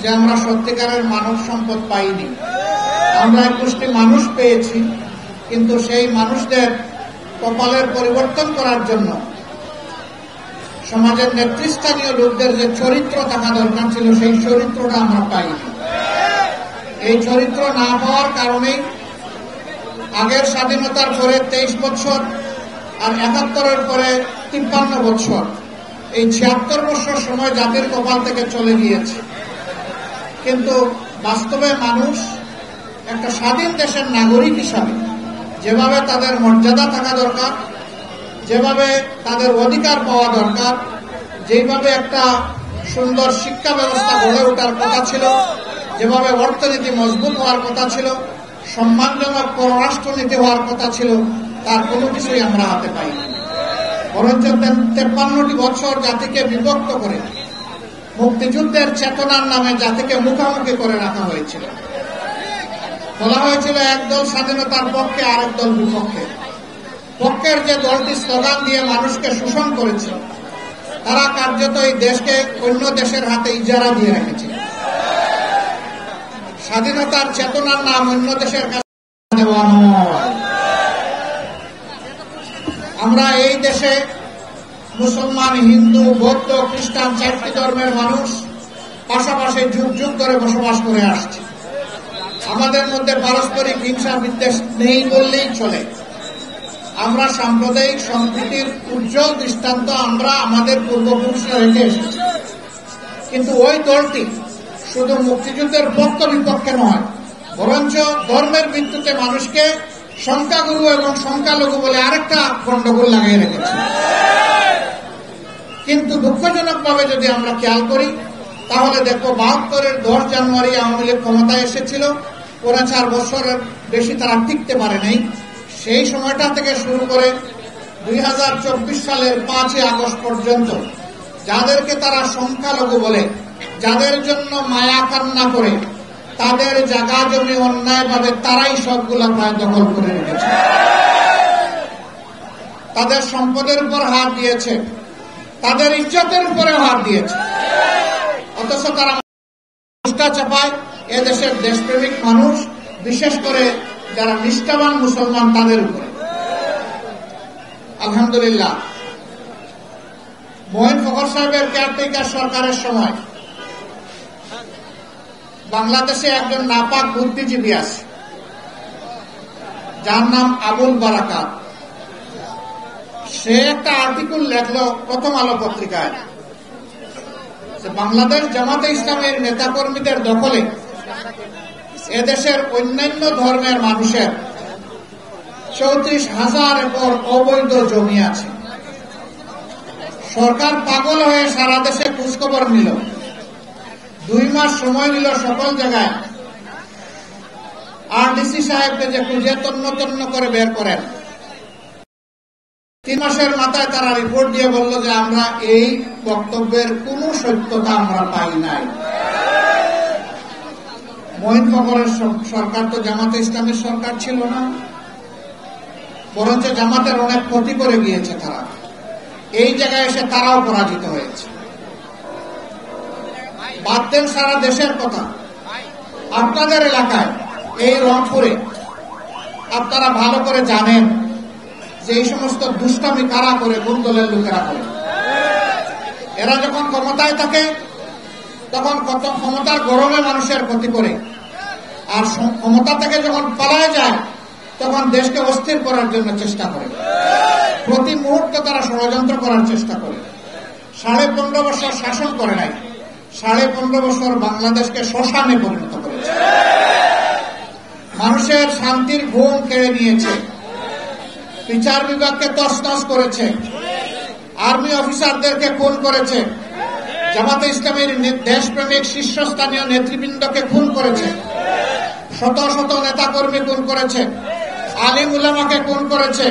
যে আমরা সত্যিকারের মানব সম্পদ পাইনি। আমরা 21টি মানুষ পেয়েছি, কিন্তু সেই মানুষদের কপালের পরিবর্তন করার জন্য সমাজের নেতৃস্থানীয় লোকদের যে চরিত্র থাকা দরকার ছিল, সেই চরিত্রটা আমরা পাইনি। এই চরিত্র না পাওয়ার কারণেই আগের স্বাধীনতার পরে 23 বছর আর 71-এর পরে 53 বছর, এই 76 বছর সময় জাতির কপাল থেকে চলে গিয়েছে। কিন্তু বাস্তবে মানুষ একটা স্বাধীন দেশের নাগরিক হিসাবে যেভাবে তাদের মর্যাদা থাকা দরকার, যেভাবে তাদের অধিকার পাওয়া দরকার, যেভাবে একটা সুন্দর শিক্ষা ব্যবস্থা গড়ে ওঠার কথা ছিল, যেভাবে অর্থনীতি মজবুত হওয়ার কথা ছিল, সম্মানজনক পররাষ্ট্রনীতি হওয়ার কথা ছিল, তার কোনো কিছুই আমরা হাতে পাই। বরঞ্চ 53টি বছর জাতিকে বিভক্ত করে মুক্তিযুদ্ধের চেতনার নামে জাতিকে মুখোমুখি করে রাখা হয়েছিল। বলা হয়েছিল একদল স্বাধীনতার পক্ষে, আরেক দল বিপক্ষে। পক্ষের যে দলটি স্লোগান দিয়ে মানুষকে শোষণ করেছিল, তারা কার্যত এই দেশকে অন্য দেশের হাতে ইজারা দিয়ে রেখেছিল। স্বাধীনতার চেতনার নাম অন্য দেশের কাছে দেওয়া নয়। আমরা এই দেশে মুসলমান, হিন্দু, বৌদ্ধ, খ্রিস্টান 4টি ধর্মের মানুষ পাশাপাশি যুগ যুগ ধরে বসবাস করে আসছে। আমাদের মধ্যে পারস্পরিক হিংসা বিদ্বেষ নেই বললেই চলে। আমরা সাম্প্রদায়িক সম্প্রীতির উজ্জ্বল দৃষ্টান্ত আমরা আমাদের পূর্বপুরুষরা রেখে এসেছি। কিন্তু ওই দলটি শুধু মুক্তিযুদ্ধের পক্ষ বিপক্ষে নয়, বরঞ্চ ধর্মের ভিত্তিতে মানুষকে সংখ্যাগুরু এবং সংখ্যালঘু বলে আরেকটা গন্ডগোল লাগিয়ে রেখেছে। কিন্তু দুঃখজনকভাবে যদি আমরা খেয়াল করি, তাহলে দেখো 72-এর 10 জানুয়ারি আওয়ামী লীগ ক্ষমতায় এসেছিল। 4 বছরের বেশি তারা টিকতে পারে নাই। সেই সময়টা থেকে শুরু করে 2024 সালের 5 আগস্ট পর্যন্ত যাদেরকে তারা সংখ্যালঘু বলে, যাদের জন্য মায়া কান্না করে, তাদের জায়গা জমি অন্যায়ভাবে তারাই সবগুলা প্রায় দখল করে রেখেছে। তাদের সম্পদের উপর হাত দিয়েছে, তাদের ইজ্জতের উপরে হাত দিয়েছে। অথচ তারা মুষ্টা চাপায় এদেশের দেশপ্রেমিক মানুষ, বিশেষ করে যারা নিষ্ঠাবান মুসলমান, তাদের উপরে। আলহামদুলিল্লাহ, মঈন ফখর সাহেবের কেয়ারটেকার সরকারের সময় বাংলাদেশে একজন নাপাক বুদ্ধিজীবী আছে, যার নাম আবুল বারাকাত। সে একটা আর্টিকেল লেখলো প্রথম আলো পত্রিকায়, বাংলাদেশ জামাতে ইসলামের নেতাকর্মীদের দখলে এদেশের অন্যান্য ধর্মের মানুষের 34,000 একর অবৈধ জমি আছে। সরকার পাগল হয়ে সারা দেশে খোঁজখবর নিল, 2 মাস সময় নিল সকল জায়গায়। আর ডিসি সাহেবকে যে খুঁজে তন্ন তন্ন করে বের করেন। 3 মাসের মাথায় তারা রিপোর্ট দিয়ে বলল যে আমরা এই বক্তব্যের কোনো সত্যতা আমরা পাই নাই। মঈন ফখরের সরকার তো জামাতে ইসলামের সরকার ছিল না, বরঞ্চ জামাতের অনেক ক্ষতি করে গিয়েছে তারা। এই জায়গায় এসে তারাও পরাজিত হয়েছে। বাদ দেন সারা দেশের কথা, আপনাদের এলাকায় এই রংপুরে আপনারা ভালো করে জানেন যে এই সমস্ত দুষ্টামি কারা করে, কোন দলের লোকেরা করে। এরা যখন ক্ষমতায় থাকে তখন কত ক্ষমতার গরমে মানুষের ক্ষতি করে, আর ক্ষমতা থেকে যখন পালায় যায় তখন দেশকে অস্থির করার জন্য চেষ্টা করে। প্রতি মুহূর্তে তারা ষড়যন্ত্র করার চেষ্টা করে। 15.5 বছর শাসন করে নাই, 15.5 বছর বাংলাদেশকে শ্মশানে পরিণত করেছে। মানুষের শান্তির ঘুম কেড়ে নিয়েছে, বিচার বিভাগকে তছনছ করেছে, আর্মি অফিসারদেরকে খুন করেছে, জামাতে ইসলামের দেশপ্রেমিক শীর্ষস্থানীয় নেতৃবৃন্দকে খুন করেছে, শত শত নেতাকর্মী খুন করেছে, আলিম উলামাকে খুন করেছে।